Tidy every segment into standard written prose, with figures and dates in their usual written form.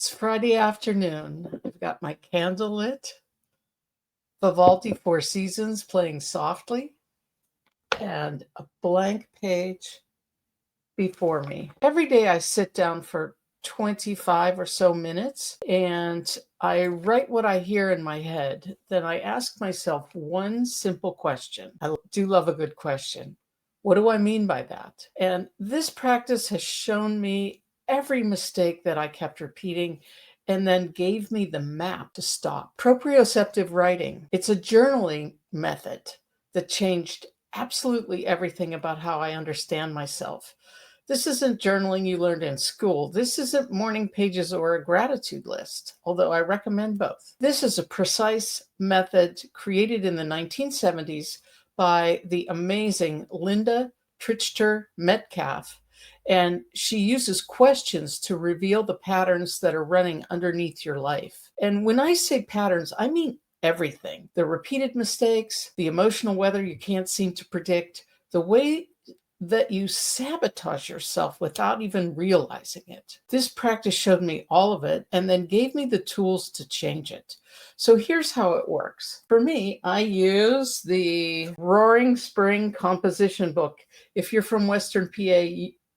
It's Friday afternoon. I've got my candle lit, Vivaldi Four Seasons playing softly, and a blank page before me. Every day I sit down for 25 or so minutes and I write what I hear in my head. Then I ask myself one simple question. I do love a good question. What do I mean by that? And this practice has shown me every mistake that I kept repeating and then gave me the map to stop. Proprioceptive writing, it's a journaling method that changed absolutely everything about how I understand myself. This isn't journaling you learned in school. This isn't morning pages or a gratitude list, although I recommend both. This is a precise method created in the 1970s by the amazing Linda Trichter Metcalf, and she uses questions to reveal the patterns that are running underneath your life. And when I say patterns, I mean everything. The repeated mistakes, the emotional weather you can't seem to predict, the way that you sabotage yourself without even realizing it. This practice showed me all of it and then gave me the tools to change it. So here's how it works. For me, I use the Roaring Spring composition book. If you're from Western PA,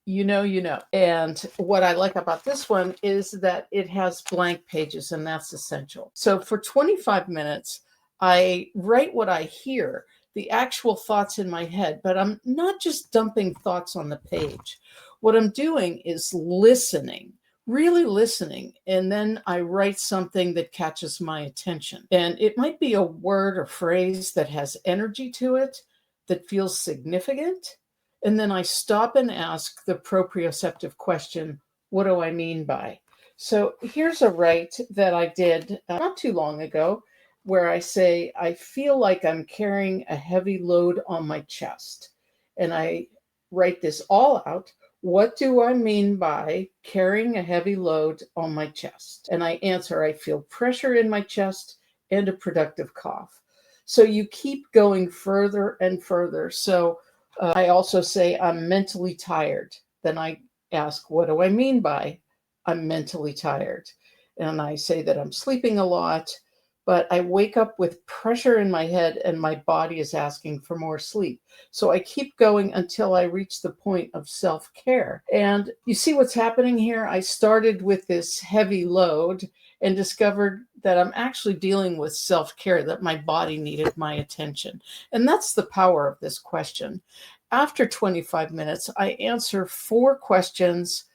you know. And what I like about this one is that it has blank pages, and that's essential. So for 25 minutes, I write what I hear, the actual thoughts in my head, but I'm not just dumping thoughts on the page. What I'm doing is listening, really listening, and then I write something that catches my attention. And it might be a word or phrase that has energy to it, that feels significant. And then I stop and ask the proprioceptive question, what do I mean by? So here's a write that I did not too long ago, where I say, I feel like I'm carrying a heavy load on my chest. And I write this all out. What do I mean by carrying a heavy load on my chest? And I answer, I feel pressure in my chest and a productive cough. So you keep going further and further. So I also say, I'm mentally tired. Then I ask, what do I mean by I'm mentally tired? And I say that I'm sleeping a lot, but I wake up with pressure in my head and my body is asking for more sleep. So I keep going until I reach the point of self-care. And you see what's happening here? I started with this heavy load and discovered that I'm actually dealing with self-care, that my body needed my attention. And that's the power of this question. After 25 minutes, I answer 4 questions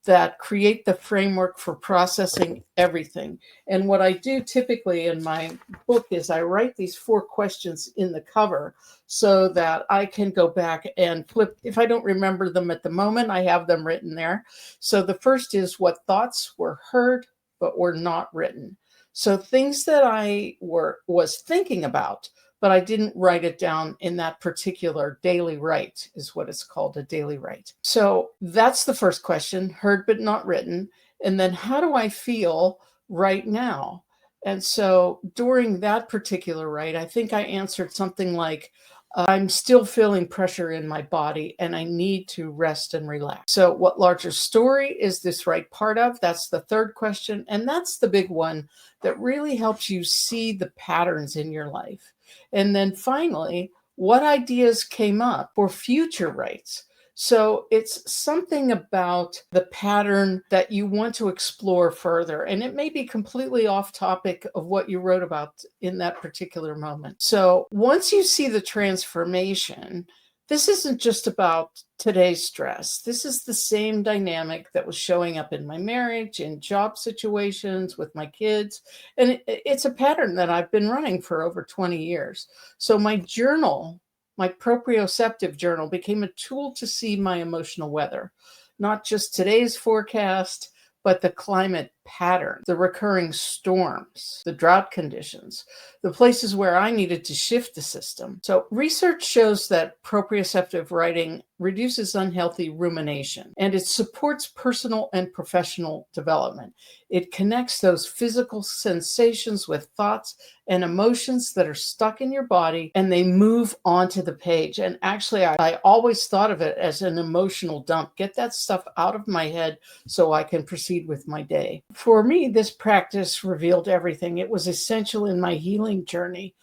that create the framework for processing everything. And what I do typically in my book is I write these 4 questions in the cover so that I can go back and flip. If I don't remember them at the moment, I have them written there. So the first is, what thoughts were heard but were not written? So things that I was thinking about, but I didn't write it down in that particular daily write, is what it's called, a daily write. So that's the first question, heard but not written. And then how do I feel right now? And so during that particular write, I think I answered something like, I'm still feeling pressure in my body and I need to rest and relax. So what larger story is this right part of? That's the third question. And that's the big one that really helps you see the patterns in your life. And then finally, what ideas came up for future writes? So it's something about the pattern that you want to explore further. And it may be completely off topic of what you wrote about in that particular moment. So once you see the transformation, this isn't just about today's stress. This is the same dynamic that was showing up in my marriage, in job situations, with my kids. And it's a pattern that I've been running for over 20 years. So my journal, my proprioceptive journal, became a tool to see my emotional weather, not just today's forecast, but the climate pattern, the recurring storms, the drought conditions, the places where I needed to shift the system. So research shows that proprioceptive writing reduces unhealthy rumination, and it supports personal and professional development. It connects those physical sensations with thoughts and emotions that are stuck in your body, and they move onto the page. And actually, I always thought of it as an emotional dump. Get that stuff out of my head so I can proceed with my day. For me, this practice revealed everything. It was essential in my healing journey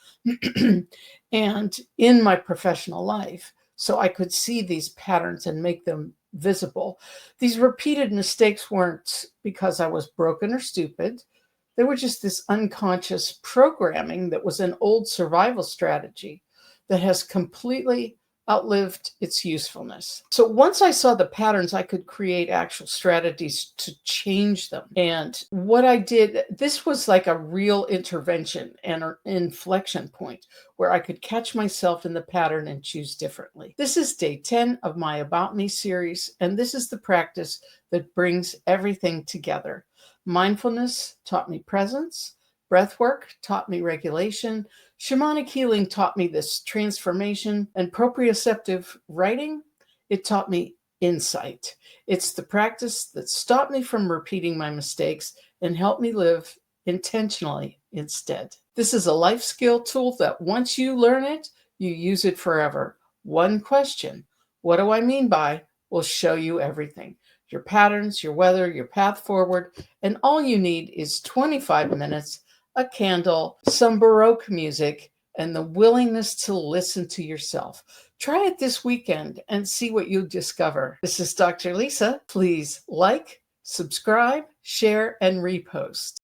and in my professional life. So I could see these patterns and make them visible. These repeated mistakes weren't because I was broken or stupid. They were just this unconscious programming that was an old survival strategy that has completely outlived its usefulness. So once I saw the patterns, I could create actual strategies to change them. And what I did, this was like a real intervention and an inflection point where I could catch myself in the pattern and choose differently. This is day 10 of my About Me series, and this is the practice that brings everything together. Mindfulness taught me presence. Breath work taught me regulation. Shamanic healing taught me this transformation. And proprioceptive writing, it taught me insight. It's the practice that stopped me from repeating my mistakes and helped me live intentionally instead. This is a life skill tool that once you learn it, you use it forever. One question, what do I mean by, will show you everything. Your patterns, your weather, your path forward, and all you need is 25 minutes, a candle, some Baroque music, and the willingness to listen to yourself. Try it this weekend and see what you discover. This is Dr. Lisa. Please like, subscribe, share, and repost.